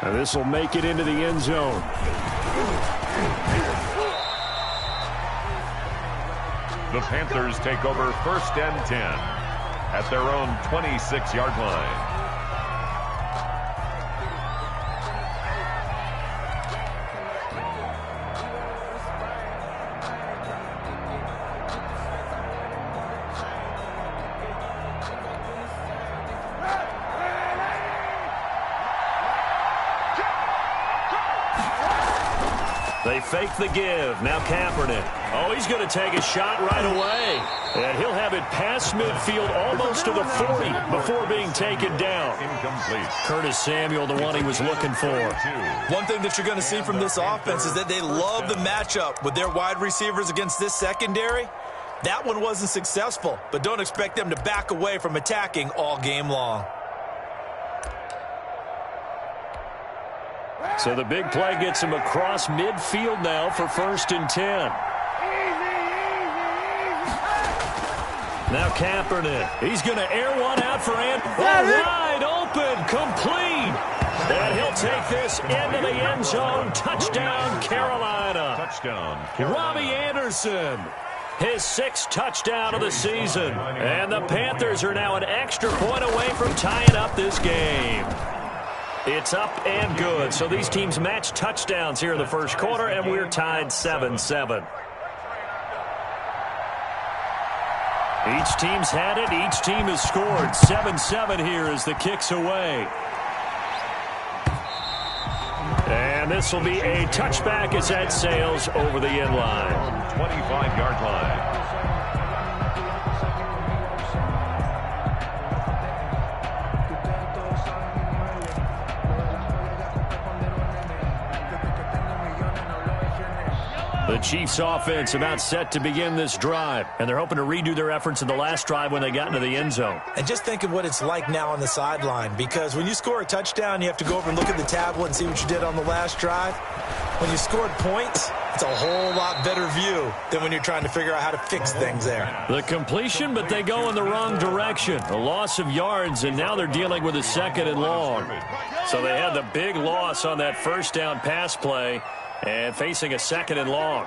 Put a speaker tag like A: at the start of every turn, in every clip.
A: And this will make it into the end zone.
B: The Panthers take over 1st and 10 at their own 26-yard line.
A: They fake the give. Now Kaepernick. Oh, he's going to take a shot right away. And he'll have it past midfield almost to the 40 before being taken down.
B: Incomplete.
A: Curtis Samuel, the one he was looking for.
C: One thing that you're going to see from this offense is that they love the matchup with their wide receivers against this secondary. That one wasn't successful, but don't expect them to back away from attacking all game long.
A: So the big play gets him across midfield now for 1st and 10. Now Kaepernick. He's going to air one out for wide open, complete. And he'll take this into the end zone. Touchdown, Carolina.
B: Touchdown,
A: Robbie Anderson. His 6th touchdown of the season. And the Panthers are now an extra point away from tying up this game. It's up and good. So these teams match touchdowns here in the first quarter, and we're tied 7-7. Each team's had it. Each team has scored. 7-7 here as the kick's away. And this will be a touchback as that sails over the end line.
B: 25-yard line.
A: The Chiefs offense about set to begin this drive, and they're hoping to redo their efforts in the last drive when they got into the end zone.
C: And just think of what it's like now on the sideline, because when you score a touchdown, you have to go over and look at the tablet and see what you did on the last drive. When you scored points, it's a whole lot better view than when you're trying to figure out how to fix things there.
A: The completion, but they go in the wrong direction. A loss of yards, and now they're dealing with a 2nd and long. So they had the big loss on that first down pass play, and facing a 2nd and long.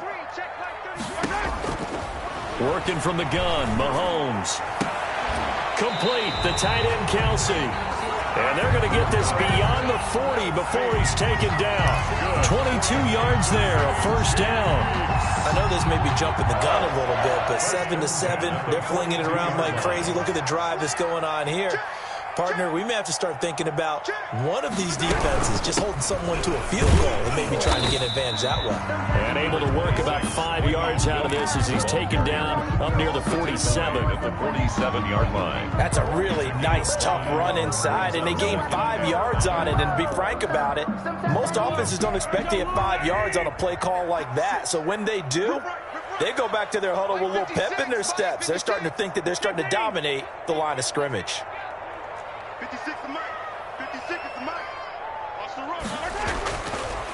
A: Working from the gun, Mahomes. Complete, the tight end, Kelsey. And they're going to get this beyond the 40 before he's taken down. 22 yards there, a 1st down.
C: I know this may be jumping the gun a little bit, but 7-7, they're flinging it around like crazy. Look at the drive that's going on here. Partner, we may have to start thinking about one of these defenses just holding someone to a field goal and maybe trying to get an advantage that way.
A: And able to work about 5 yards out of this as he's taken down up near the 47.
B: At the 47-yard line.
C: That's a really nice, tough run inside, and they gained 5 yards on it. And to be frank about it, most offenses don't expect to get 5 yards on a play call like that. So when they do, they go back to their huddle with a little pep in their steps. They're starting to think that they're starting to dominate the line of scrimmage.
D: 56 to Mike. 56 to Mike. Watch the run.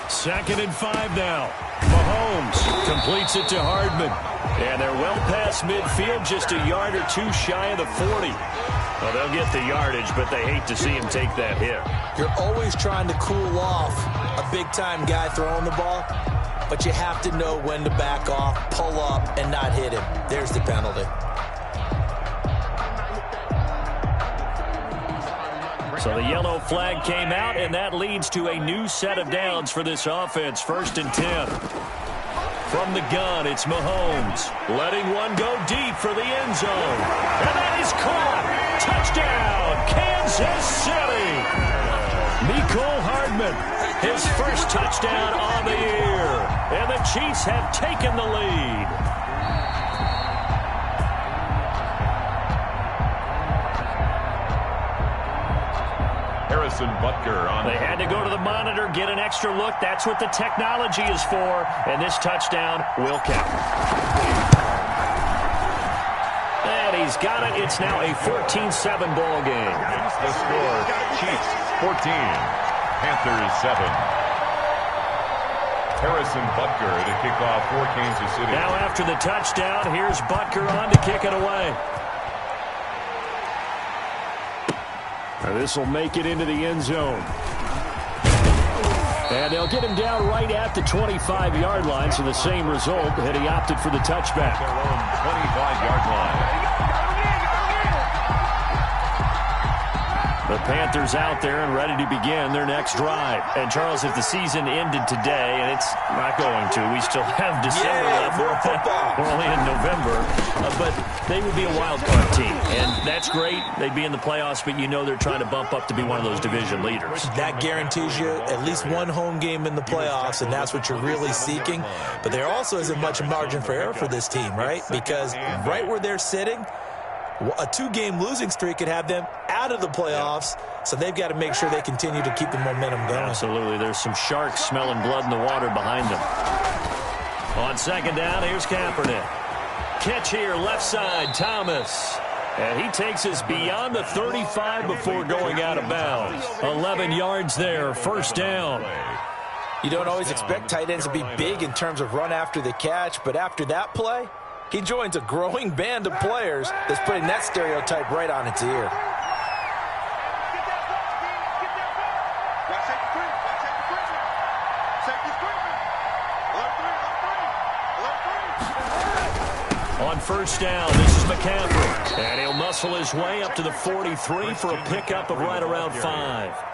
A: 2nd and 5 now. Mahomes completes it to Hardman. And they're well past midfield, just a yard or two shy of the 40. Well, they'll get the yardage, but they hate to see him take that hit.
C: You're always trying to cool off a big-time guy throwing the ball, but you have to know when to back off, pull up, and not hit him. There's the penalty.
A: So the yellow flag came out, and that leads to a new set of downs for this offense. 1st and 10. From the gun, it's Mahomes. Letting one go deep for the end zone. And that is caught. Touchdown, Kansas City. Mecole Hardman, his 1st touchdown on the year. And the Chiefs have taken the lead.
B: Butker on.
A: They had to go to the monitor, get an extra look. That's what the technology is for. And this touchdown will count. And he's got it. It's now a 14-7 ball game.
B: The score, Chiefs 14, Panthers 7. Harrison Butker to kick off for Kansas City.
A: Now after the touchdown, here's Butker on to kick it away. This will make it into the end zone. And they'll get him down right at the 25-yard line, so the same result, and he opted for the touchback.
B: Their own 25-yard line.
A: The Panthers out there and ready to begin their next drive. And, Charles, if the season ended today, and it's not going to, we still have December left. We're only in November. But they would be a wild card team. And that's great. They'd be in the playoffs, but you know they're trying to bump up to be one of those division leaders.
C: That guarantees you at least one home game in the playoffs, and that's what you're really seeking. But there also isn't much margin for error for this team, right? Because right where they're sitting, a 2-game losing streak could have them out of the playoffs, so they've got to make sure they continue to keep the momentum going.
A: Absolutely. There's some sharks smelling blood in the water behind them. On second down, here's Kaepernick. Catch here, left side, Thomas. And he takes us beyond the 35 before going out of bounds. 11 yards there, first down.
C: You don't always expect tight ends to be big in terms of run after the catch, but after that play, he joins a growing band of players that's putting that stereotype right on its ear.
A: On first down, this is McCaffrey. And he'll muscle his way up to the 43 for a pickup of right around 5.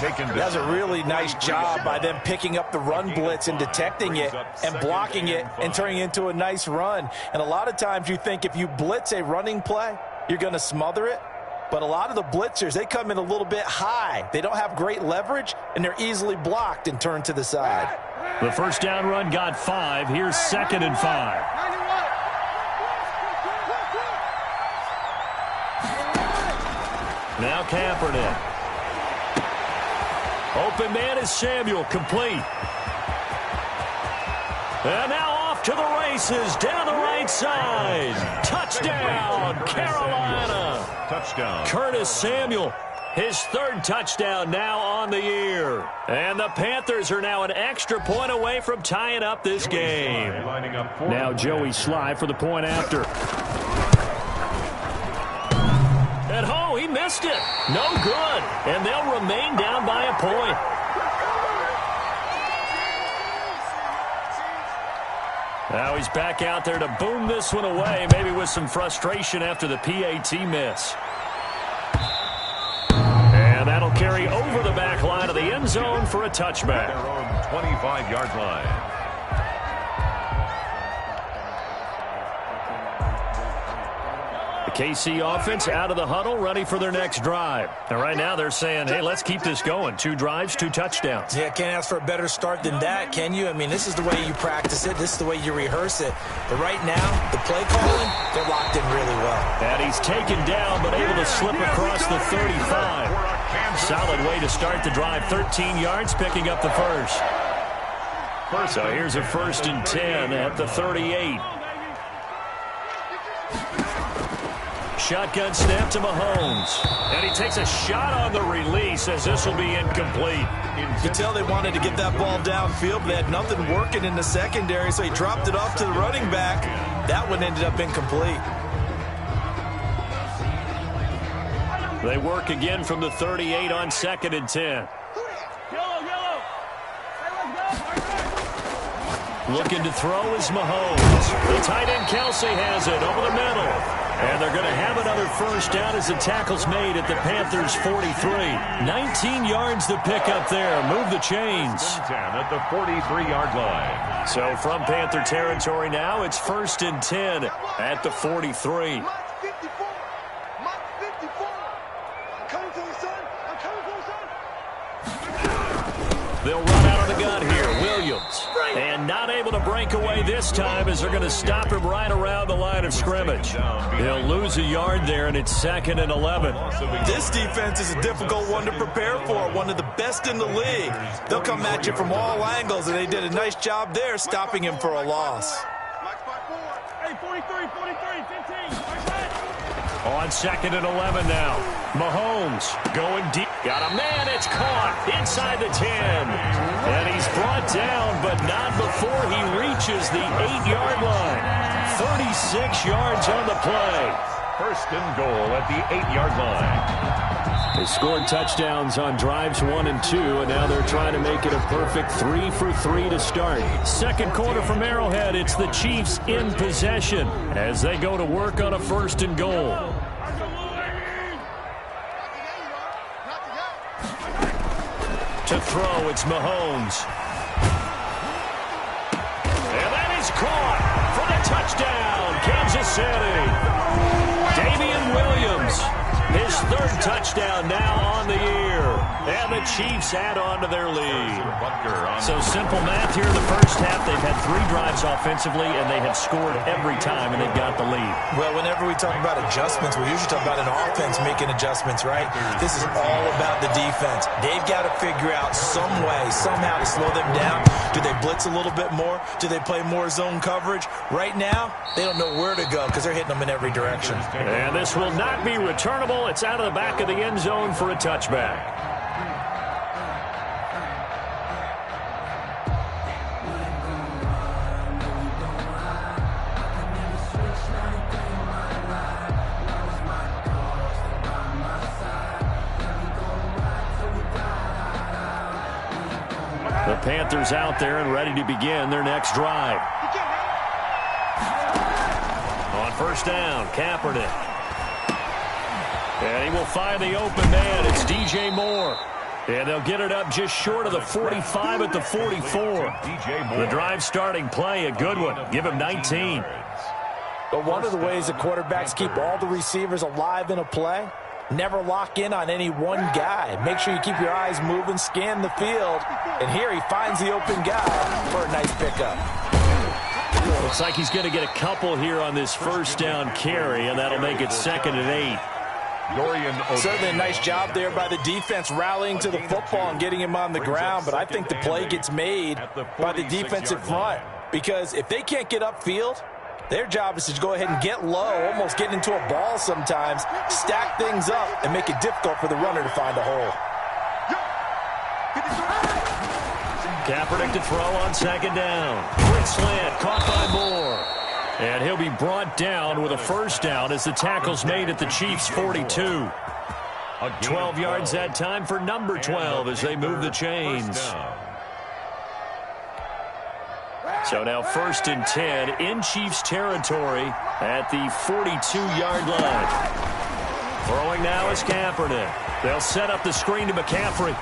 C: That's a really nice job by them picking up the run blitz and detecting it and blocking it and turning it into a nice run. And a lot of times you think if you blitz a running play, you're going to smother it. But a lot of the blitzers, they come in a little bit high. They don't have great leverage, and they're easily blocked and turned to the side.
A: The first down run got 5. Here's 2nd and 5. Now Kaepernick. Open man is Samuel, complete. And now off to the races, down the right side. Touchdown, Carolina.
B: Touchdown.
A: Curtis Samuel, his 3rd touchdown now on the year. And the Panthers are now an extra point away from tying up this game. Now Joey Sly for the point after. At home, he missed it. No good. And they'll remain down by a point. Now he's back out there to boom this one away, maybe with some frustration after the PAT miss. And that'll carry over the back line of the end zone for a touchback.
B: Their own 25-yard line.
A: KC offense out of the huddle, ready for their next drive. And right now they're saying, hey, let's keep this going. 2 drives, 2 touchdowns.
C: Yeah, can't ask for a better start than that, can you? I mean, this is the way you practice it. This is the way you rehearse it. But right now, the play calling, they're locked in really well.
A: And he's taken down, but able to slip across the 35. Solid way to start the drive. 13 yards, picking up the first. So here's a 1st and 10 at the 38. Shotgun snap to Mahomes. And he takes a shot on the release as this will be incomplete.
C: You could tell they wanted to get that ball downfield, but they had nothing working in the secondary, so he dropped it off to the running back. That one ended up incomplete.
A: They work again from the 38 on 2nd and 10. Looking to throw is Mahomes. The tight end Kelsey has it over the middle. And they're going to have another first down as the tackle's made at the Panthers' 43. 19 yards to pick up there. Move the chains.
B: 10 at the 43-yard line.
A: So from Panther territory now, it's 1st and 10 at the 43. They'll run out of the gun here. Williams. And not able to break away this time as they're going to stop him right around the line of scrimmage. He'll lose a yard there, and it's 2nd and 11.
C: This defense is a difficult one to prepare for, one of the best in the league. They'll come at you from all angles, and they did a nice job there stopping him for a loss.
D: Hey, 43, 15.
A: On 2nd and 11 now. Mahomes going deep. Got a man. It's caught inside the 10. And he's brought down, but not before he reaches the 8-yard line. 36 yards on the play.
B: 1st and goal at the 8-yard line.
A: They scored touchdowns on drives 1 and 2, and now they're trying to make it a perfect 3 for 3 to start. Second quarter from Arrowhead, it's the Chiefs in possession as they go to work on a 1st and goal. To throw, it's Mahomes. And that is caught for the touchdown, Kansas City. Damian Williams, his 3rd touchdown now on the year. And the Chiefs add on to their lead. So simple math here in the first half. They've had 3 drives offensively, and they have scored every time, and they've got the lead.
C: Well, whenever we talk about adjustments, we usually talk about an offense making adjustments, right? This is all about the defense. They've got to figure out some way, somehow to slow them down. Do they blitz a little bit more? Do they play more zone coverage? Right now, they don't know where to go because they're hitting them in every direction.
A: And this will not be returnable. It's out of the back of the end zone for a touchback. The Panthers out there and ready to begin their next drive. On 1st down, Kaepernick. And he will find the open man. It's DJ Moore. And they'll get it up just short of the 45 at the 44. The drive starting play, a good one. Give him 19.
C: But one of the ways the quarterbacks keep all the receivers alive in a play, never lock in on any one guy. Make sure you keep your eyes moving, scan the field. And here he finds the open guy for a nice pickup.
A: Looks like he's going to get a couple here on this 1st down carry, and that'll make it 2nd and 8.
C: Certainly a nice job there by the defense rallying to the football and getting him on the ground, but I think the play gets made by the defensive front because if they can't get upfield, their job is to go ahead and get low, almost get into a ball sometimes, stack things up, and make it difficult for the runner to find a hole.
A: Kaepernick to throw on 2nd down. Quick slant, caught by Moore. And he'll be brought down with a 1st down as the tackle's made at the Chiefs' 42. 12 yards that time for number 12 as they move the chains. So now 1st and 10 in Chiefs territory at the 42-yard line. Throwing now is Kaepernick. They'll set up the screen to McCaffrey.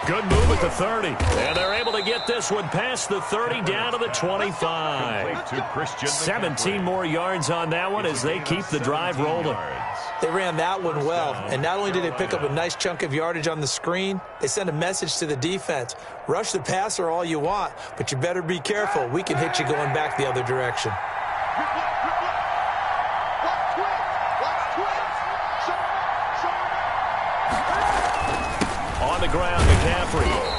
A: Good move at the 30. And they're able to get this one past the 30 down to the 25. 17 more yards on that one as they keep the drive rolling.
C: They ran that one well, and not only did they pick up a nice chunk of yardage on the screen, they sent a message to the defense. Rush the passer all you want, but you better be careful. We can hit you going back the other direction.
A: On the ground, McCaffrey.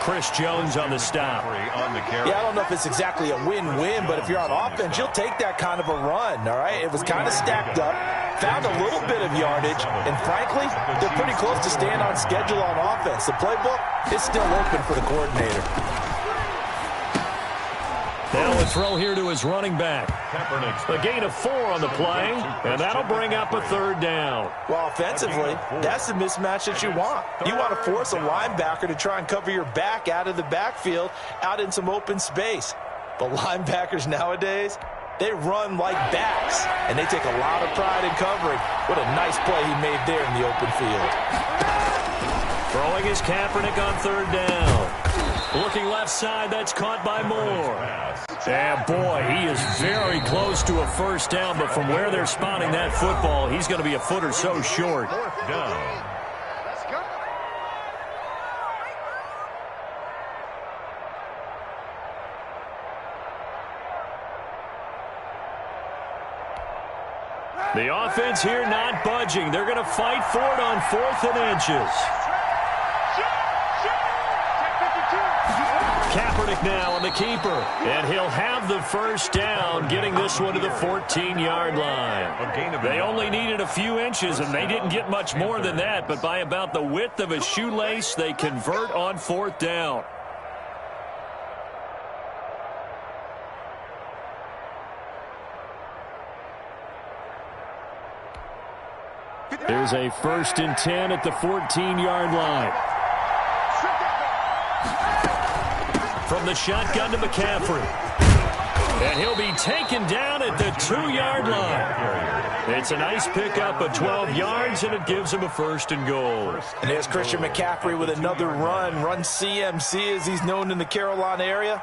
A: Chris Jones on the stop.
C: Yeah, I don't know if it's exactly a win-win, but if you're on offense, you'll take that kind of a run, all right? It was kind of stacked up, found a little bit of yardage, and frankly, they're pretty close to staying on schedule on offense. The playbook is still open for the coordinator.
A: Now a throw here to his running back. A gain of 4 on the play, and that'll bring up a 3rd down.
C: Well, offensively, that's the mismatch that you want. You want to force a linebacker to try and cover your back out of the backfield, out in some open space. But linebackers nowadays, they run like backs, and they take a lot of pride in covering. What a nice play he made there in the open field.
A: Throwing is Kaepernick on 3rd down. Looking left side, that's caught by Moore. And boy, he is very close to a 1st down, but from where they're spotting that football, he's going to be a foot or so short.
B: 4th down.
A: The offense here not budging. They're going to fight for it on 4th and inches. Kaepernick now on the keeper, and he'll have the 1st down, getting this one to the 14-yard line. They only needed a few inches, and they didn't get much more than that, but by about the width of a shoelace, they convert on 4th down. Here's a 1st and 10 at the 14-yard line. From the shotgun to McCaffrey. And he'll be taken down at the 2-yard line. It's a nice pickup of 12 yards, and it gives him a 1st and goal.
C: And there's Christian McCaffrey with another run CMC, as he's known in the Carolina area.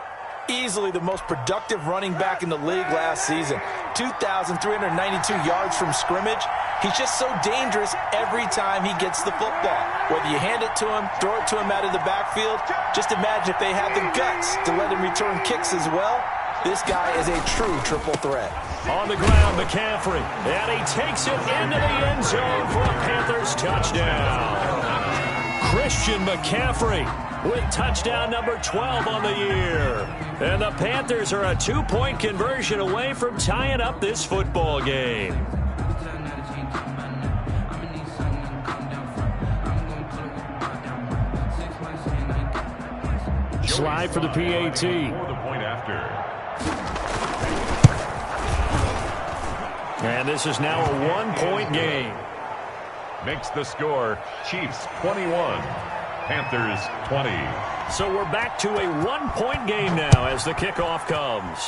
C: Easily the most productive running back in the league last season. 2,392 yards from scrimmage. He's just so dangerous every time he gets the football. Whether you hand it to him, throw it to him out of the backfield, just imagine if they had the guts to let him return kicks as well. This guy is a true triple threat.
A: On the ground, McCaffrey. And he takes it into the end zone for a Panthers touchdown. Christian McCaffrey with touchdown number 12 on the year. And the Panthers are a 2-point conversion away from tying up this football game. Slide for the PAT.
B: For the point after.
A: And this is now a 1-point game.
B: Makes the score Chiefs 21, Panthers 20.
A: So we're back to a 1-point game now as the kickoff comes.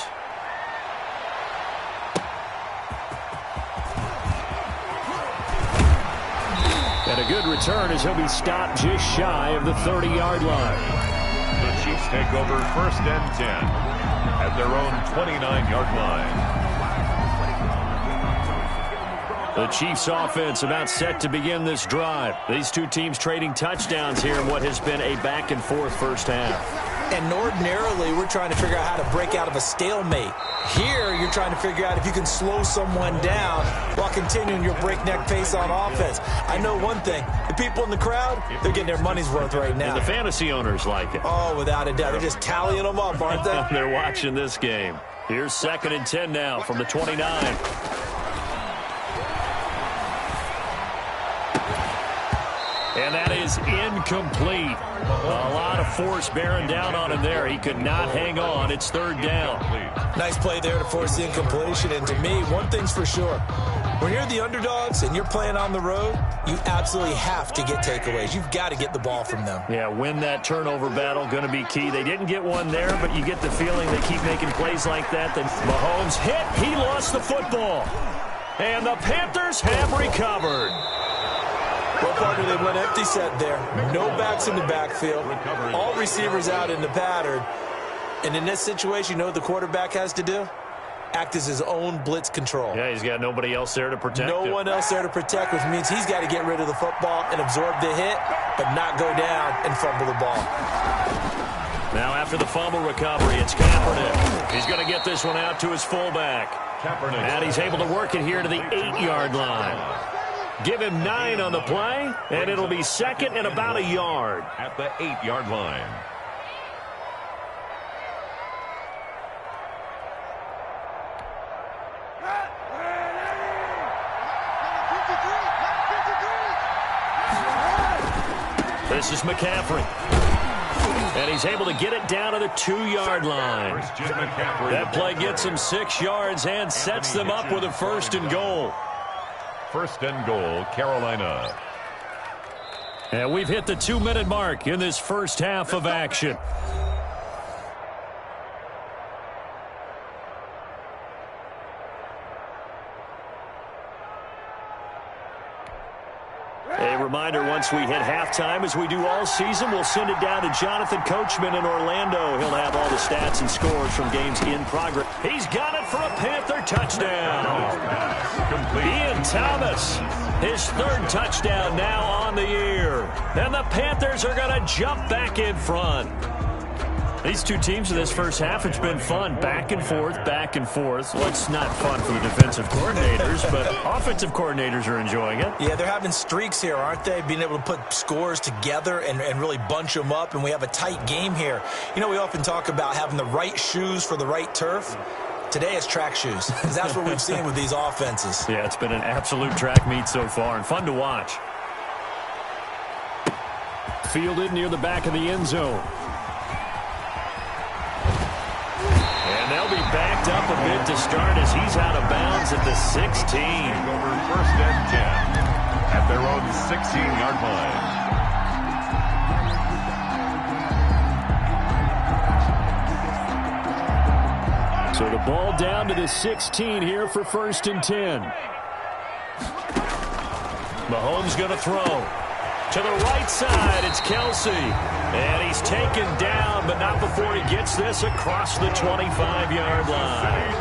A: And a good return as he'll be stopped just shy of the 30-yard line.
B: The Chiefs take over 1st and 10 at their own 29-yard line.
A: The Chiefs offense about set to begin this drive. These two teams trading touchdowns here in what has been a back-and-forth first half.
C: And ordinarily, we're trying to figure out how to break out of a stalemate. Here, you're trying to figure out if you can slow someone down while continuing your breakneck pace on offense. I know one thing. The people in the crowd, they're getting their money's worth right now.
A: And the fantasy owners like it.
C: Oh, without a doubt. They're just tallying them up, aren't they?
A: They're watching this game. Here's 2nd and 10 now from the 29. And that is incomplete. A lot of force bearing down on him there. He could not hang on. It's 3rd down.
C: Nice play there to force the incompletion. And to me, one thing's for sure. When you're the underdogs and you're playing on the road, you absolutely have to get takeaways. You've got to get the ball from them.
A: Yeah, win that turnover battle, going to be key. They didn't get one there, but you get the feeling they keep making plays like that. Then Mahomes hit. He lost the football. And the Panthers have recovered.
C: Well, partner, they went empty set there. No backs in the backfield. All receivers out in the pattern. And in this situation, you know what the quarterback has to do? Act as his own blitz control.
A: Yeah, he's got nobody else there to protect him.
C: No one else there to protect, which means he's got to get rid of the football and absorb the hit, but not go down and fumble the ball.
A: Now after the fumble recovery, it's Kaepernick. He's going to get this one out to his fullback.
B: Kaepernick.
A: And he's able to work it here to the 8-yard line. Give him 9 on the play, and it'll be 2nd and about a yard.
B: At the 8-yard line.
A: This is McCaffrey. And he's able to get it down to the 2-yard line. That play gets him 6 yards and sets them up with a 1st and goal.
B: 1st and goal, Carolina.
A: And we've hit the 2-minute mark in this first half of action. A reminder, once we hit halftime, as we do all season, we'll send it down to Jonathan Coachman in Orlando. He'll have all the stats and scores from games in progress. He's got it for a Panther touchdown. Ian Thomas, his 3rd touchdown now on the year. And the Panthers are going to jump back in front. These two teams in this first half, it's been fun. Back and forth, back and forth. Well, it's not fun for the defensive coordinators, but offensive coordinators are enjoying it.
C: Yeah, they're having streaks here, aren't they? Being able to put scores together and really bunch them up, and we have a tight game here. You know, we often talk about having the right shoes for the right turf. Today it's track shoes, because that's what we've seen with these offenses.
A: Yeah, it's been an absolute track meet so far, and fun to watch. Fielded near the back of the end zone. They'll be backed up a bit to start as he's out of bounds at the 16.
B: Over 1st and at their own 16-yard line.
A: So the ball down to the 16 here for 1st and 10. Mahomes going to throw. To the right side, it's Kelsey. And he's taken down, but not before he gets this across the 25-yard line.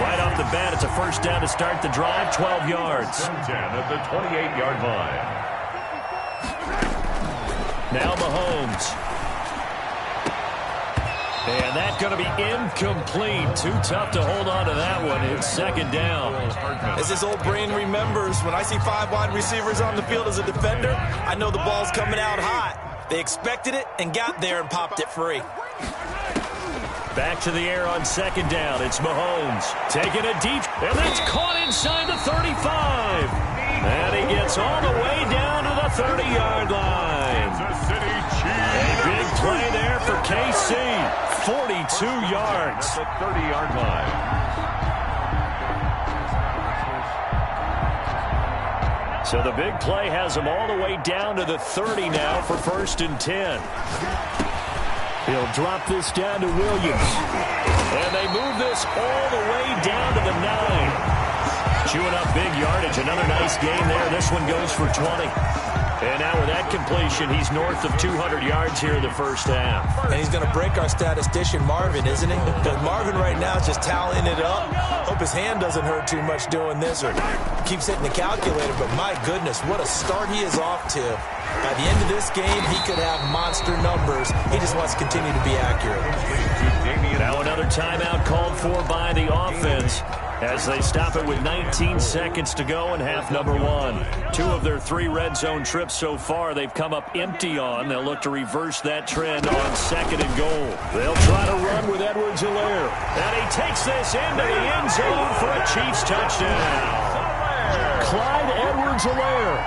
A: Right off the bat, it's a 1st down to start the drive, 12 yards.
B: 10 at the 28-yard line.
A: Now Mahomes. And that's going to be incomplete. Too tough to hold on to that one. It's 2nd down.
C: As his old brain remembers, when I see 5 wide receivers on the field as a defender, I know the ball's coming out hot. They expected it and got there and popped it free.
A: Back to the air on 2nd down. It's Mahomes taking it deep. And that's caught inside the 35. And he gets all the way down to the 30-yard line. A big play there for KC. 42 yards.
B: At the 30-yard line.
A: So the big play has him all the way down to the 30 now for 1st and 10. He'll drop this down to Williams. And they move this all the way down to the 9. Chewing up big yardage. Another nice game there. This one goes for 20. And now with that completion, he's north of 200 yards here in the 1st half.
C: And he's going to break our statistician Marvin, isn't he? Because Marvin right now is just tallying it up. Hope his hand doesn't hurt too much doing this or keeps hitting the calculator. But my goodness, what a start he is off to. By the end of this game, he could have monster numbers. He just wants to continue to be accurate.
A: Now another timeout called for by the offense as they stop it with 19 seconds to go in half number 1. 2 of their 3 red zone trips so far they've come up empty on. They'll look to reverse that trend on 2nd and goal. They'll try to run with Edwards-Helaire. And he takes this into the end zone for a Chiefs touchdown. Clyde Edwards-Helaire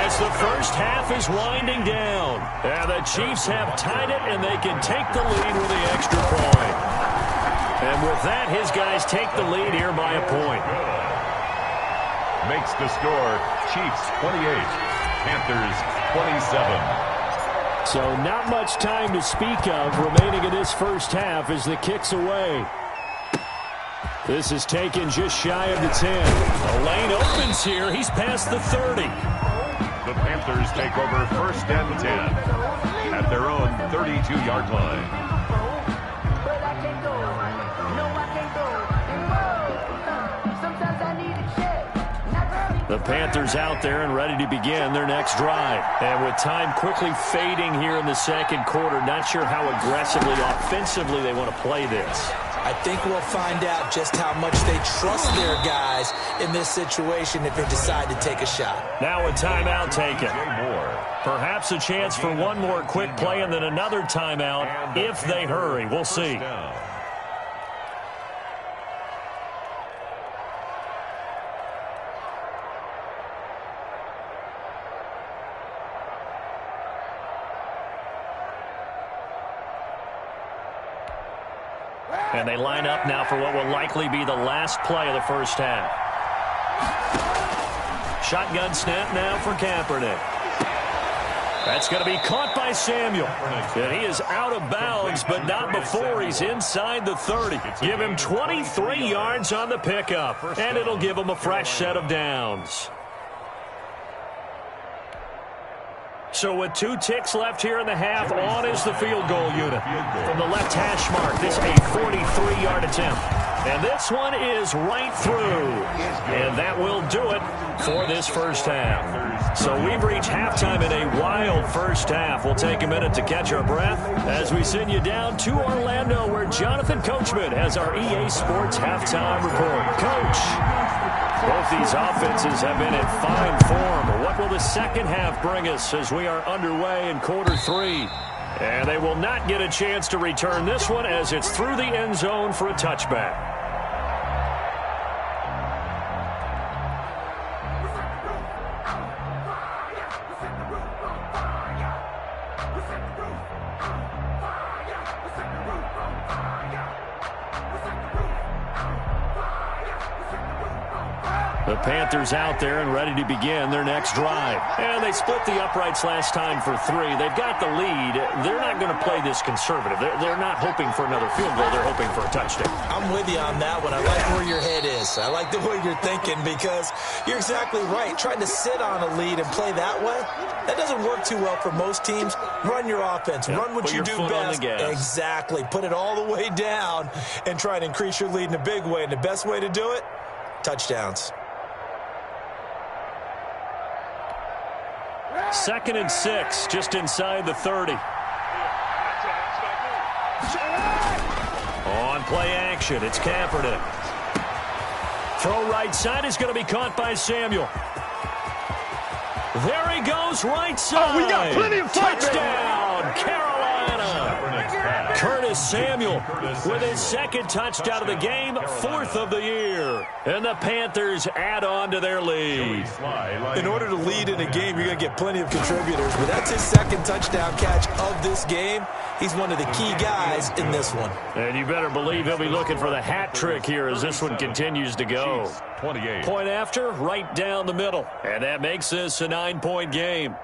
A: as the 1st half is winding down. And the Chiefs have tied it, and they can take the lead with the extra point. And with that, his guys take the lead here by a point.
B: Makes the score Chiefs 28, Panthers 27.
A: So not much time to speak of remaining in this 1st half as the kick's away. This is taken just shy of the 10. A lane opens here. He's past the 30.
B: The Panthers take over 1st and 10 at their own 32-yard line.
A: The Panthers out there and ready to begin their next drive. And with time quickly fading here in the 2nd quarter, not sure how aggressively, offensively they want to play this.
C: I think we'll find out just how much they trust their guys in this situation if they decide to take a shot.
A: Now a timeout taken. Perhaps a chance for one more quick play and then another timeout if they hurry. We'll see. And they line up now for what will likely be the last play of the 1st half. Shotgun snap now for Kaepernick. That's going to be caught by Samuel. And he is out of bounds, but not before he's inside the 30. Give him 23 yards on the pickup, and it'll give him a fresh set of downs. So with 2 ticks left here in the half, on is the field goal unit. From the left hash mark, this a 43-yard attempt. And this one is right through. And that will do it for this 1st half. So we've reached halftime in a wild 1st half. We'll take a minute to catch our breath as we send you down to Orlando, where Jonathan Coachman has our EA Sports halftime report. Coach. Both these offenses have been in fine form. What will the 2nd half bring us as we are underway in quarter 3? And they will not get a chance to return this one as it's through the end zone for a touchback. The Panthers out there and ready to begin their next drive. And they split the uprights last time for 3. They've got the lead. They're not going to play this conservative. They're not hoping for another field goal. They're hoping for a touchdown.
C: I'm with you on that one. I like where your head is. I like the way you're thinking because you're exactly right. Trying to sit on a lead and play that way, that doesn't work too well for most teams. Run your offense. Run what you do best. Exactly. Put it all the way down and try to increase your lead in a big way. And the best way to do it, touchdowns.
A: 2nd and 6, just inside the 30. On play action, it's Kaepernick. Throw right side is going to be caught by Samuel. There he goes, right side.
D: Oh, we got plenty of fight.
A: Touchdown, Carolina. Curtis Samuel with his 2nd touchdown of the game, 4th of the year. And the Panthers add on to their lead.
C: In order to lead in a game, you're going to get plenty of contributors. But that's his 2nd touchdown catch of this game. He's one of the key guys in this one.
A: And you better believe he'll be looking for the hat trick here as this one continues to go.
B: 28.
A: Point after, right down the middle. And that makes this a 9-point game.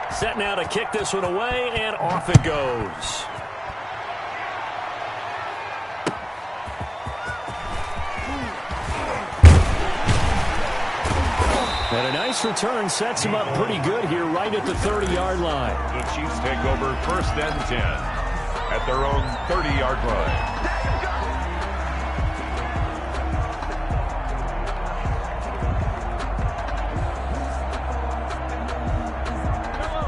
A: Set now to kick this one away, and off it goes. And a nice return sets him up pretty good here right at the 30-yard line.
B: The Chiefs take over 1st and 10 at their own 30-yard line.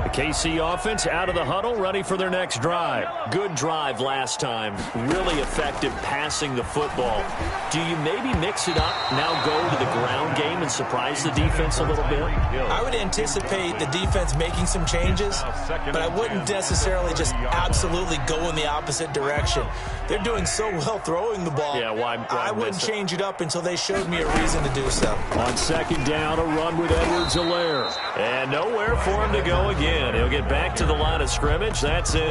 A: KC offense out of the huddle, ready for their next drive. Good drive last time. Really effective passing the football. Do you maybe mix it up, now go to the ground game and surprise the defense a little bit?
C: I would anticipate the defense making some changes, but I wouldn't necessarily just absolutely go in the opposite direction. They're doing so well throwing the ball.
A: Yeah, why
C: I wouldn't change it up until they showed me a reason to do so.
A: On 2nd down, a run with Edwards-Helaire. And nowhere for him to go again. He'll get back to the line of scrimmage. That's it.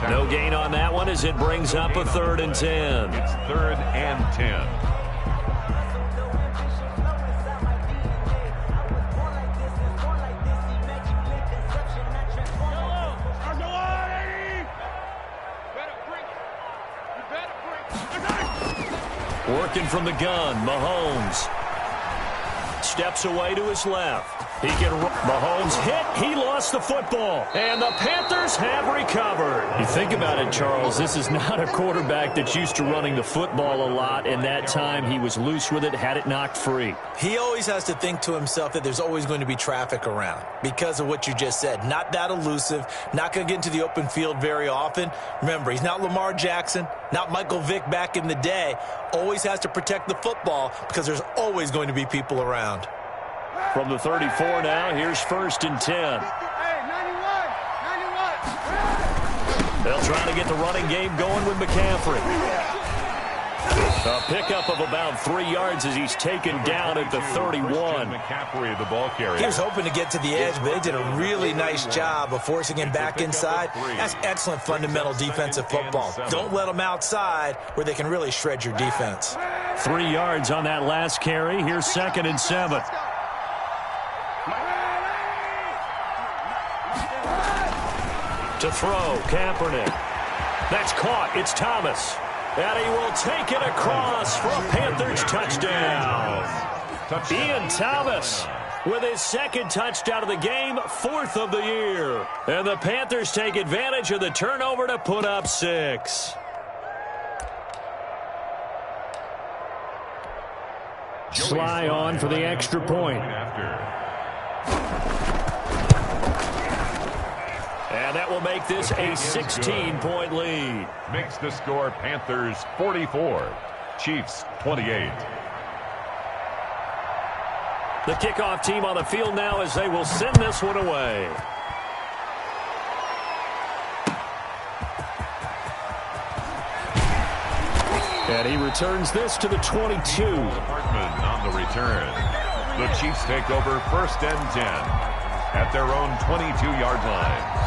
A: No gain on that one as it brings up a 3rd and 10.
B: It's 3rd and 10.
A: Working from the gun, Mahomes. Steps away to his left. He can. Mahomes hit. He lost the football. And the Panthers have recovered. You think about it, Charles. This is not a quarterback that's used to running the football a lot. And that time he was loose with it, had it knocked free.
C: He always has to think to himself that there's always going to be traffic around because of what you just said. Not that elusive. Not going to get into the open field very often. Remember, he's not Lamar Jackson, not Michael Vick back in the day. Always has to protect the football because there's always going to be people around.
A: From the 34 now, here's 1st and 10. They'll try to get the running game going with McCaffrey. A pickup of about 3 yards as he's taken down at the 31.
B: McCaffrey, the ball carrier.
C: He was hoping to get to the edge, but they did a really nice job of forcing him back inside. That's excellent fundamental defensive football. Don't let them outside where they can really shred your defense.
A: 3 yards on that last carry. Here's 2nd and 7. To throw, Kaepernick. That's caught. It's Thomas. And he will take it across for a Panthers touchdown. Ian Thomas with his 2nd touchdown of the game, 4th of the year. And the Panthers take advantage of the turnover to put up 6. Sly on for the extra point. And that will make this a 16-point lead.
B: Makes the score Panthers 44, Chiefs 28.
A: The kickoff team on the field now as they will send this one away. And he returns this to the 22.
B: Hartman on the return. The Chiefs take over 1st and 10 at their own 22-yard line.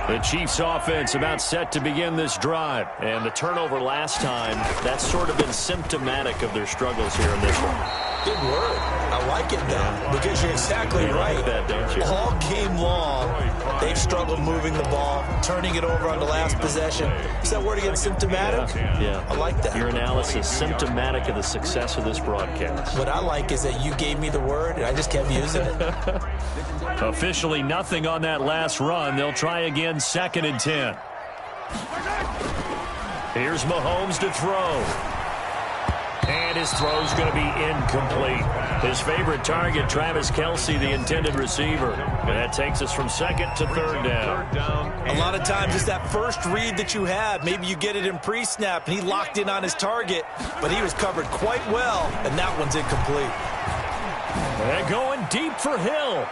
A: The Chiefs offense about set to begin this drive. And the turnover last time, that's sort of been symptomatic of their struggles here in this one.
C: Good word. I like it, though, because you're exactly right.
A: Like that, don't you?
C: All game long, they've struggled moving the ball, turning it over on the last possession. Is that word again, symptomatic?
A: Yeah.
C: I like that.
A: Your analysis, symptomatic of the success of this broadcast.
C: What I like is that you gave me the word, and I just kept using it.
A: Officially nothing on that last run. They'll try again, 2nd and 10. Here's Mahomes to throw. And his throw's going to be incomplete. His favorite target, Travis Kelce, the intended receiver. And that takes us from 2nd to 3rd down.
C: A lot of times it's that first read that you have. Maybe you get it in pre-snap, and he locked in on his target, but he was covered quite well, and that one's incomplete.
A: And going deep for Hill.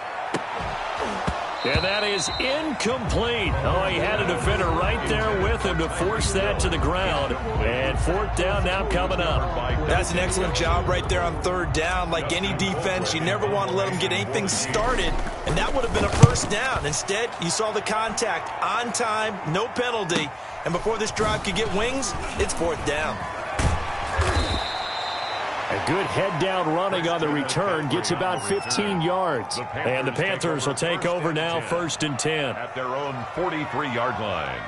A: And that is incomplete. Oh, he had a defender right there with him to force that to the ground. And 4th down now coming up.
C: That's an excellent job right there on 3rd down. Like any defense, you never want to let them get anything started. And that would have been a 1st down. Instead, you saw the contact on time, no penalty. And before this drive could get wings, it's 4th down.
A: A good head-down running on the return gets about 15 yards. And the Panthers will take over now, 1st and 10.
B: At their own 43-yard line.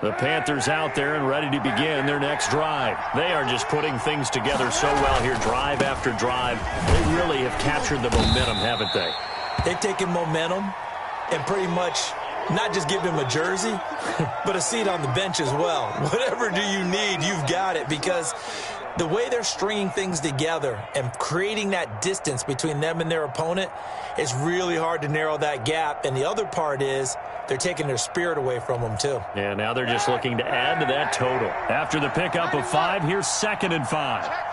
A: The Panthers out there and ready to begin their next drive. They are just putting things together so well here, drive after drive. They really have captured the momentum, haven't they?
C: They've taken momentum and pretty much not just give him a jersey, but a seat on the bench as well. Whatever do you need, you've got it, because the way they're stringing things together and creating that distance between them and their opponent is really hard to narrow that gap. And the other part is they're taking their spirit away from them, too.
A: Yeah, now they're just looking to add to that total. After the pickup of 5, here's 2nd and 5.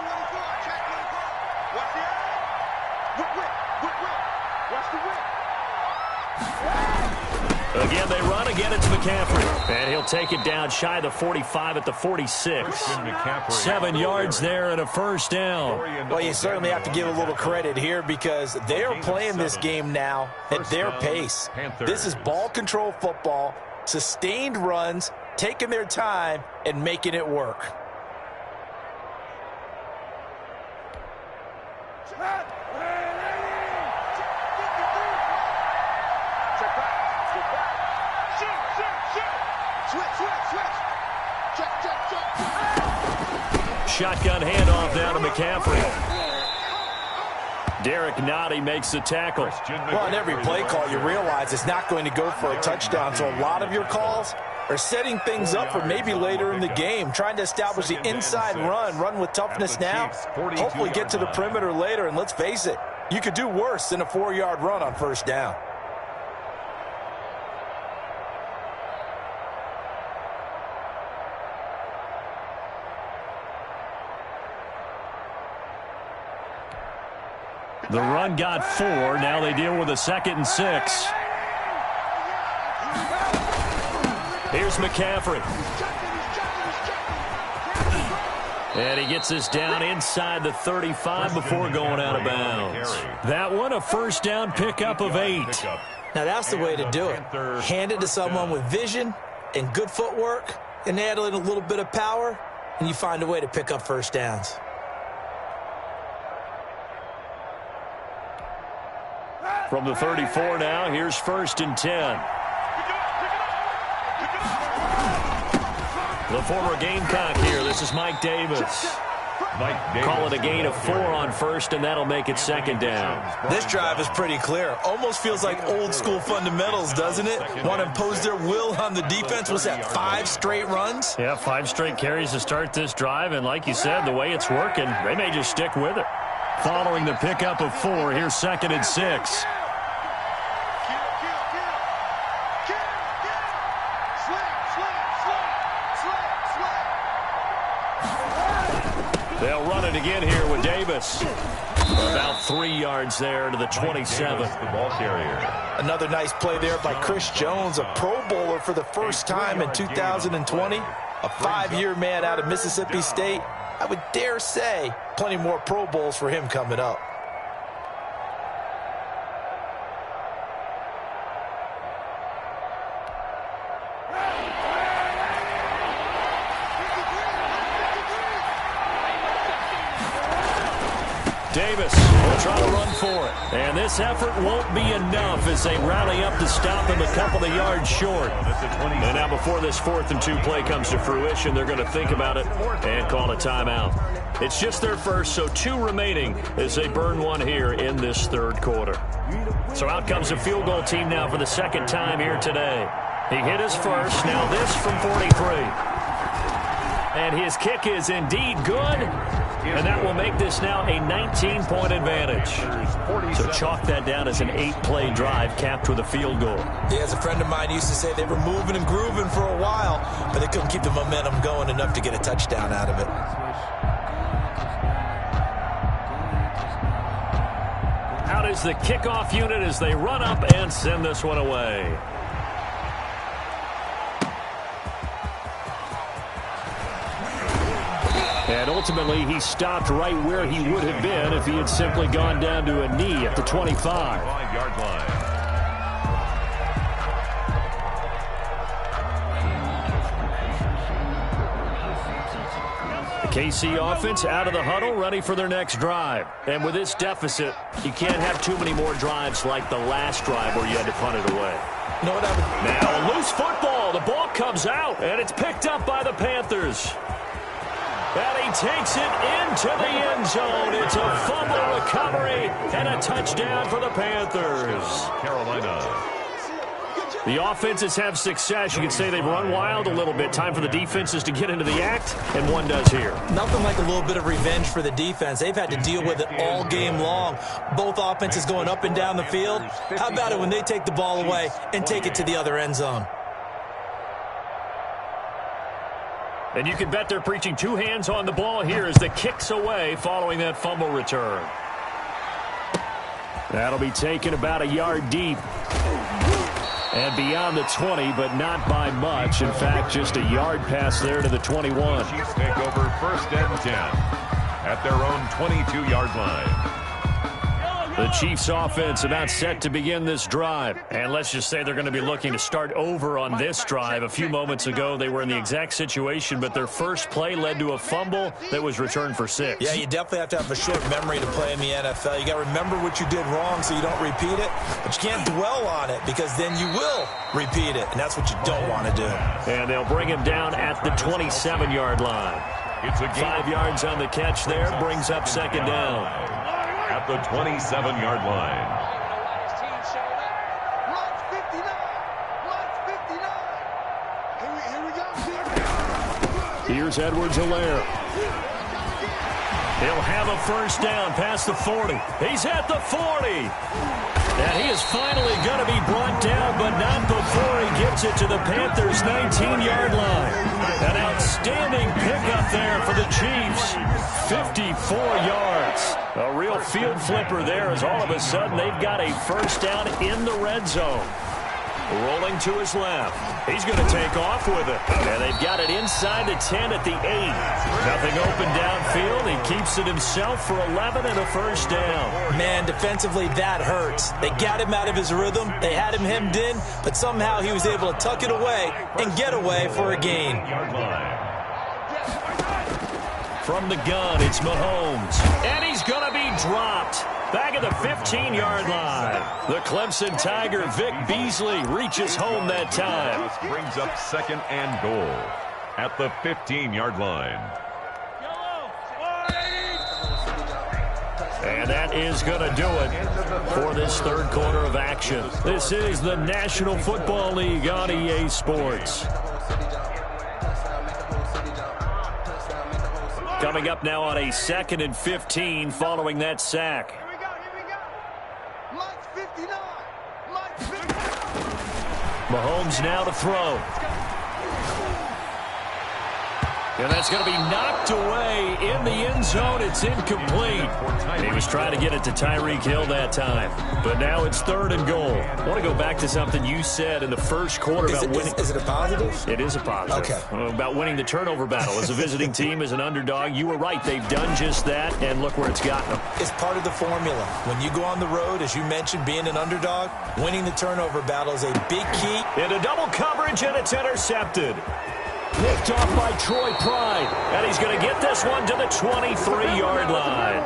A: Again, they run. Again, it's McCaffrey. And he'll take it down shy of the 45 at the 46. 7 yards there and a 1st down.
C: Well, you certainly have to give a little credit here because they are playing this game now at their pace. This is ball control football, sustained runs, taking their time, and making it work.
A: Shotgun handoff down to McCaffrey. Derek Nottie makes the tackle.
C: Well, on every play call, you realize it's not going to go for a touchdown. So a lot of your calls are setting things up for maybe later in the game, trying to establish the inside run with toughness now, hopefully get to the perimeter later. And let's face it, you could do worse than a 4-yard run on 1st down.
A: The run got 4. Now they deal with a 2nd and 6. Here's McCaffrey. And he gets this down inside the 35 before going out of bounds. That one, a 1st down pickup of 8.
C: Now that's the way to do it. Hand it to someone with vision and good footwork, and add a little bit of power, and you find a way to pick up 1st downs.
A: From the 34 now, here's 1st and 10. The former Gamecock here. This is Mike Davis. Call it a gain of 4 on 1st, and that'll make it 2nd down.
C: This drive is pretty clear. Almost feels like old school fundamentals, doesn't it? Want to impose their will on the defense. Was that 5 straight runs?
A: Yeah, 5 straight carries to start this drive, and like you said, the way it's working, they may just stick with it. Following the pickup of 4, here's 2nd and 6. They'll run it again here with Davis. About 3 yards there to the 27.
B: Davis, the ball carrier.
C: Another nice play there by Chris Jones, a Pro Bowler for the first time in 2020. A 5-year man out of Mississippi State. I would dare say plenty more Pro Bowls for him coming up.
A: Davis will try to run for it. And this effort won't be enough as they rally up to stop him a couple of yards short. And now before this 4th and 2 play comes to fruition, they're going to think about it and call a timeout. It's just their first, so 2 remaining as they burn one here in this 3rd quarter. So out comes the field goal team now for the 2nd time here today. He hit his first, now this from 43. And his kick is indeed good. And that will make this now a 19-point advantage. So chalk that down as an 8-play drive capped with a field goal.
C: Yeah, as a friend of mine used to say, they were moving and grooving for a while, but they couldn't keep the momentum going enough to get a touchdown out of it.
A: Out is the kickoff unit as they run up and send this one away. And ultimately, he stopped right where he would have been if he had simply gone down to a knee at the 25.
B: 5-yard line.
A: The KC offense out of the huddle, ready for their next drive. And with this deficit, you can't have too many more drives like the last drive where you had to punt it away.
C: You know what
A: Now, loose football. The ball comes out, and it's picked up by the Panthers. And he takes it into the end zone. It's a fumble recovery and a touchdown for the Panthers.
B: Carolina.
A: The offenses have success. You can say they've run wild a little bit. Time for the defenses to get into the act, and one does here.
C: Nothing like a little bit of revenge for the defense. They've had to deal with it all game long. Both offenses going up and down the field. How about it when they take the ball away and take it to the other end zone?
A: And you can bet they're preaching 2 hands on the ball here as the kick's away following that fumble return. That'll be taken about a yard deep. And beyond the 20, but not by much. In fact, just a yard pass there to the 21.
B: Chiefs take over 1st and 10 at their own 22-yard line.
A: The Chiefs offense about set to begin this drive. And let's just say they're going to be looking to start over on this drive. A few moments ago, they were in the exact situation, but their first play led to a fumble that was returned for 6.
C: Yeah, you definitely have to have a short memory to play in the NFL. You got to remember what you did wrong so you don't repeat it, but you can't dwell on it because then you will repeat it, and that's what you don't want to do.
A: And they'll bring him down at the 27-yard line.
B: It's a
A: 5 yards on the catch there, brings up 2nd down.
B: At the 27-yard line.
A: Here's Edwards-Helaire. He'll have a first down past the 40. He's at the 40. And he is finally going to be brought down, but not before he gets it to the Panthers' 19-yard line. An outstanding pickup there for the Chiefs. 54 yards. A real field flipper there as all of a sudden they've got a first down in the red zone. Rolling to his left. He's going to take off with it. And they've got it inside the 10 at the 8. Nothing open downfield. He keeps it himself for 11 and a first down.
C: Man, defensively, that hurts. They got him out of his rhythm. They had him hemmed in, but somehow he was able to tuck it away and get away for a gain.
A: From the gun, it's Mahomes. And he's going to be dropped. Back at the 15-yard line. The Clemson Tiger, Vic Beasley, reaches home that time.
B: This brings up 2nd and goal at the 15-yard line.
A: And that is going to do it for this 3rd quarter of action. This is the National Football League on EA Sports. Coming up now on a 2nd and 15 following that sack. Mahomes now to throw. And that's going to be knocked away in the end zone. It's incomplete. He was trying to get it to Tyreek Hill that time. But now it's 3rd and goal. I want to go back to something you said in the first quarter about winning.
C: Is it a positive?
A: It is a positive.
C: Okay.
A: About winning the turnover battle. As a visiting team, as an underdog, you were right. They've done just that, and look where it's gotten them.
C: It's part of the formula. When you go on the road, as you mentioned, being an underdog, winning the turnover battle is a big key.
A: Into double coverage, and it's intercepted. Picked off by Troy Pride. And he's going to get this one to the 23-yard line.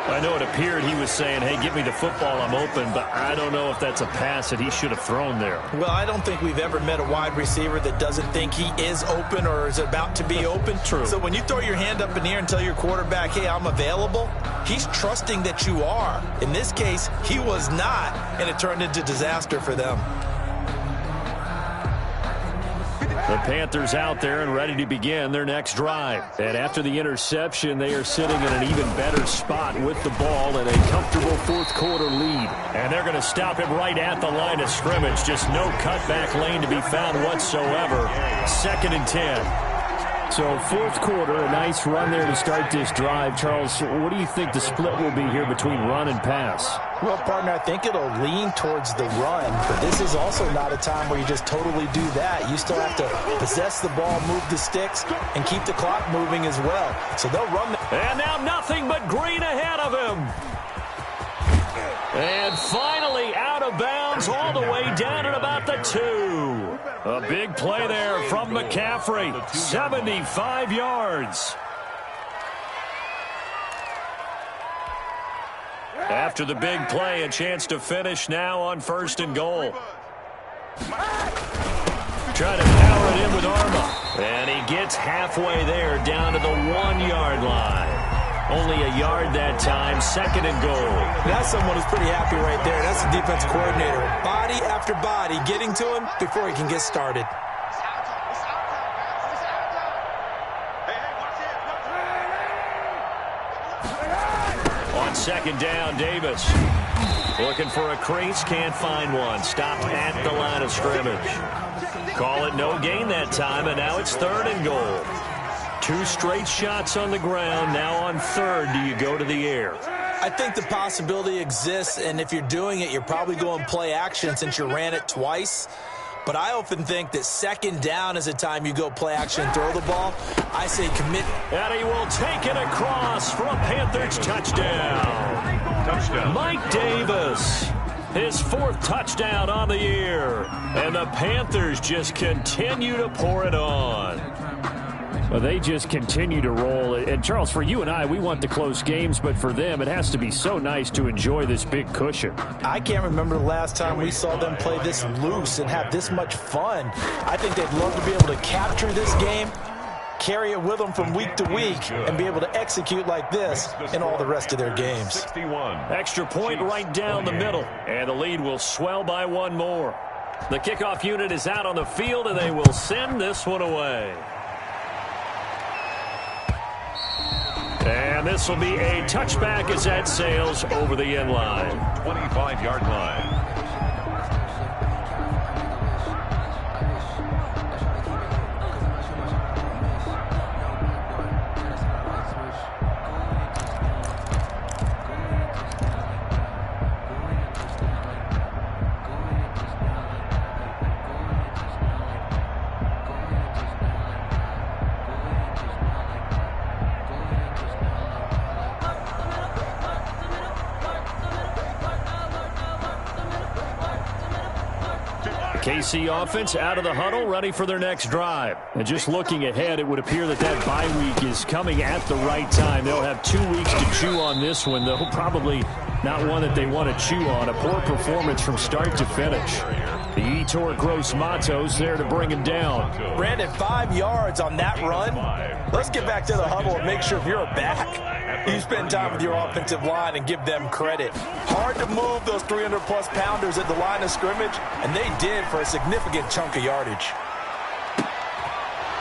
A: I know it appeared he was saying, hey, give me the football, I'm open, but I don't know if that's a pass that he should have thrown there.
C: Well, I don't think we've ever met a wide receiver that doesn't think he is open or is about to be open.
A: True.
C: So when you throw your hand up in the air and tell your quarterback, hey, I'm available, he's trusting that you are. In this case, he was not, and it turned into disaster for them.
A: The Panthers out there and ready to begin their next drive. And after the interception, they are sitting in an even better spot with the ball and a comfortable 4th quarter lead. And they're going to stop him right at the line of scrimmage. Just no cutback lane to be found whatsoever. 2nd and 10. So 4th quarter, a nice run there to start this drive. Charles, what do you think the split will be here between run and pass?
C: Well, partner, I think it'll lean towards the run, but this is also not a time where you just totally do that. You still have to possess the ball, move the sticks, and keep the clock moving as well. So they'll run.
A: And now nothing but green ahead of him. And finally out of bounds all the way down at about the 2. A big play there from McCaffrey. 75 yards. After the big play, a chance to finish now on 1st and goal. Trying to power it in with Arma. And he gets halfway there down to the 1-yard line. Only a yard that time, 2nd and goal.
C: That's someone who's pretty happy right there. That's the defense coordinator. Body after body getting to him before he can get started.
A: On 2nd down, Davis. Looking for a crease, can't find one. Stopped at the line of scrimmage. Call it no gain that time, and now it's 3rd and goal. 2 straight shots on the ground. Now on 3rd, do you go to the air?
C: I think the possibility exists, and if you're doing it, you're probably going play action since you ran it twice. But I often think that 2nd down is a time you go play action and throw the ball. I say commit.
A: And he will take it across for a Panthers touchdown.
B: Touchdown.
A: Mike Davis. His 4th touchdown on the year. And the Panthers just continue to pour it on. Well, they just continue to roll. And, Charles, for you and I, we want the close games, but for them, it has to be so nice to enjoy this big cushion.
C: I can't remember the last time we saw them play this loose and have this much fun. I think they'd love to be able to capture this game, carry it with them from week to week, and be able to execute like this in all the rest of their games.
B: 61.
A: Extra point right down the middle, and the lead will swell by 1 more. The kickoff unit is out on the field, and they will send this one away. And this will be a touchback as that sails over the end line.
B: 25-yard line.
A: KC offense out of the huddle, ready for their next drive. And just looking ahead, it would appear that that bye week is coming at the right time. They'll have 2 weeks to chew on this one, though probably not one that they want to chew on. A poor performance from start to finish. The Etor Gross Matos there to bring him down.
C: Brandon, 5 yards on that run. Let's get back to the huddle and make sure if you're a back, you spend time with your offensive line and give them credit. Hard to move those 300-plus pounders at the line of scrimmage, and they did for a significant chunk of yardage.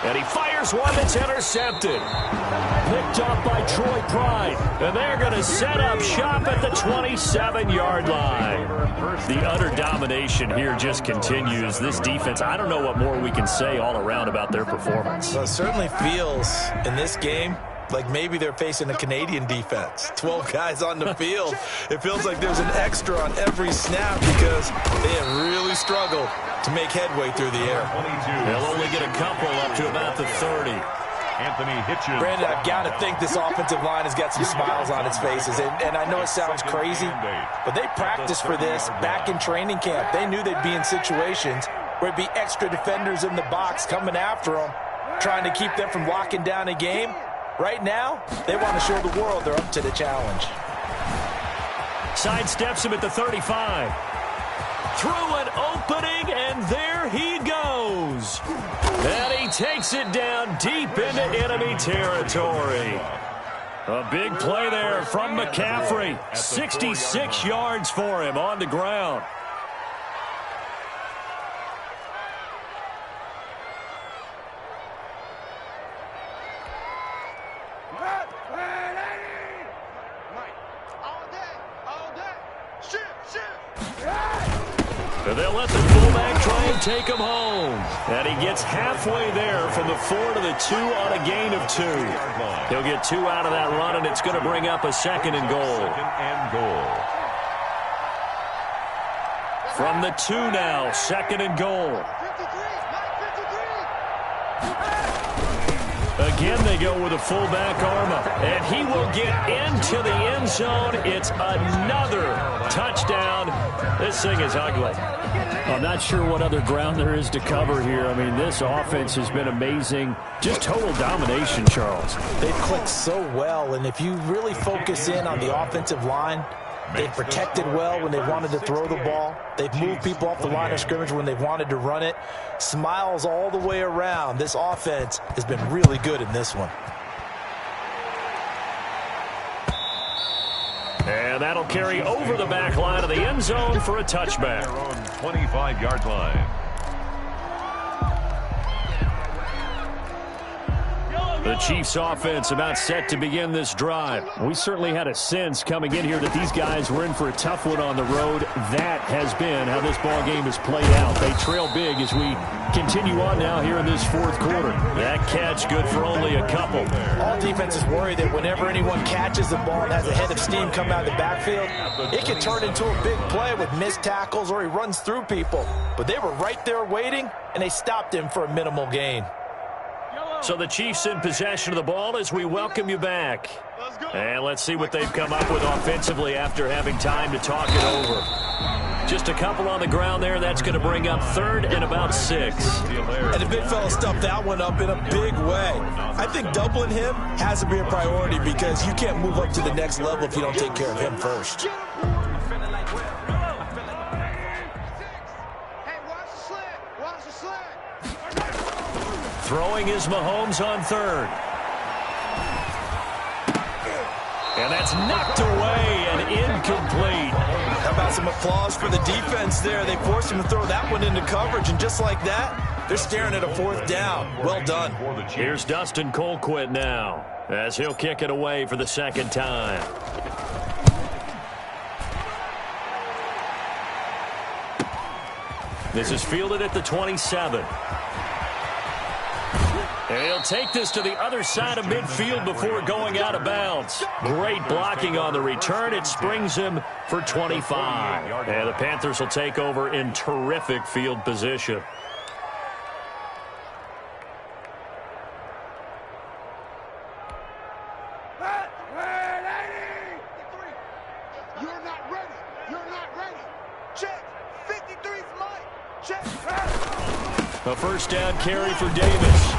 A: And he fires one that's intercepted. Picked up by Troy Pride. And they're going to set up shop at the 27-yard line. The utter domination here just continues. This defense, I don't know what more we can say all around about their performance.
C: Well, it certainly feels in this game like maybe they're facing a Canadian defense. 12 guys on the field. It feels like there's an extra on every snap because they have really struggled to make headway through the air.
A: They'll only get a couple up to about the 30.
B: Anthony Hitchens.
C: Brandon, I've got to think this offensive line has got some smiles on its faces. And I know it sounds crazy, but they practiced for this back in training camp. They knew they'd be in situations where it'd be extra defenders in the box coming after them, trying to keep them from locking down a game. Right now, they want to show the world they're up to the challenge.
A: Sidesteps him at the 35. Through an opening, and there he goes. And he takes it down deep into enemy territory. A big play there from McCaffrey. 66 yards for him on the ground. And they'll let the fullback try and take him home. And he gets halfway there from the 4 to the 2 on a gain of 2. He'll get 2 out of that run, and it's going to bring up a second and goal. From the 2 now, second and goal. Again, they go with a fullback arm up, and he will get into the end zone. It's another touchdown. This thing is ugly. I'm not sure what other ground there is to cover here. I mean, this offense has been amazing. Just total domination, Charles.
C: They've clicked so well, and if you really focus in on the offensive line, they've protected well when they wanted to throw the ball. They've moved people off the line of scrimmage when they've wanted to run it. Smiles all the way around. This offense has been really good in this one.
A: And that'll carry over the back line of the end zone for a touchback.
B: 25-yard line.
A: The Chiefs offense about set to begin this drive. We certainly had a sense coming in here that these guys were in for a tough one on the road. That has been how this ball game has played out. They trail big as we continue on now here in this fourth quarter. That catch good for only a couple.
C: All defenses worry that whenever anyone catches the ball and has a head of steam come out of the backfield, it can turn into a big play with missed tackles or he runs through people. But they were right there waiting, and they stopped him for a minimal gain.
A: So the Chiefs in possession of the ball as we welcome you back. And let's see what they've come up with offensively after having time to talk it over. Just a couple on the ground there. That's going to bring up third and about 6.
C: And the big fella stuffed that one up in a big way. I think doubling him has to be a priority because you can't move up to the next level if you don't take care of him first.
A: Throwing is Mahomes on third. And that's knocked away and incomplete.
C: How about some applause for the defense there? They forced him to throw that one into coverage, and just like that, they're staring at a 4th down. Well done.
A: Here's Dustin Colquitt now as he'll kick it away for the second time. This is fielded at the 27. And he'll take this to the other side of midfield before going out of bounds. Great blocking on the return. It springs him for 25. And the Panthers will take over in terrific field position.
D: You're not ready. You're not ready. Check. 53's Mike. Check.
A: A first down carry for Davis.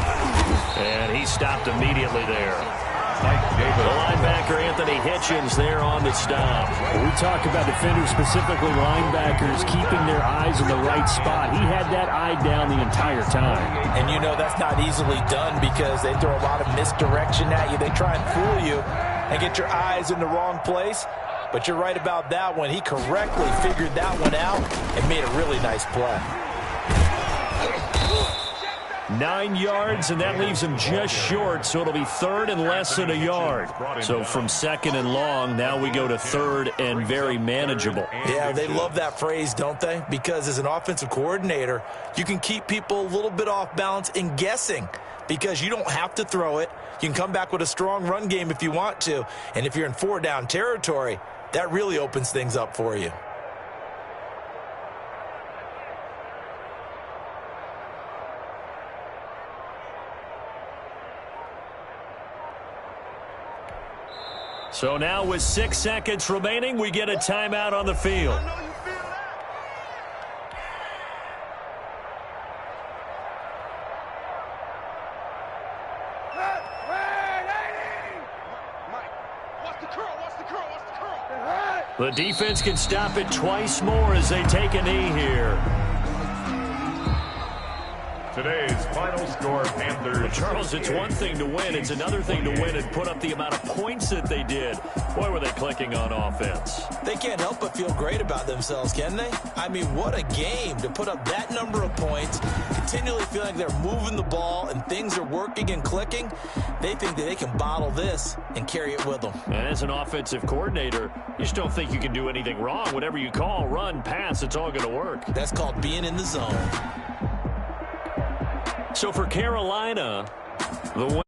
A: And he stopped immediately there. The linebacker, Anthony Hitchens, there on the stop.
E: We talk about defenders, specifically linebackers, keeping their eyes in the right spot. He had that eye down the entire time.
C: And you know that's not easily done because they throw a lot of misdirection at you. They try and fool you and get your eyes in the wrong place. But you're right about that one. He correctly figured that one out and made a really nice play.
A: 9 yards, and that leaves him just short, so it'll be third and less than a yard. So from second and long, now we go to third and very manageable.
C: Yeah, they love that phrase, don't they? Because as an offensive coordinator, you can keep people a little bit off balance and guessing because you don't have to throw it. You can come back with a strong run game if you want to. And if you're in 4-down territory, that really opens things up for you.
A: So now with 6 seconds remaining, we get a timeout on the field. The defense can stop it twice more as they take a knee here.
B: Today's final score, Panthers.
A: But Charles, it's one thing to win. It's another thing to win and put up the amount of points that they did. Boy, were they clicking on offense.
C: They can't help but feel great about themselves, can they? I mean, what a game to put up that number of points, continually feeling like they're moving the ball and things are working and clicking. They think that they can bottle this and carry it with them.
A: And as an offensive coordinator, you just don't think you can do anything wrong. Whatever you call, run, pass, it's all going to work.
C: That's called being in the zone.
A: So for Carolina, the win.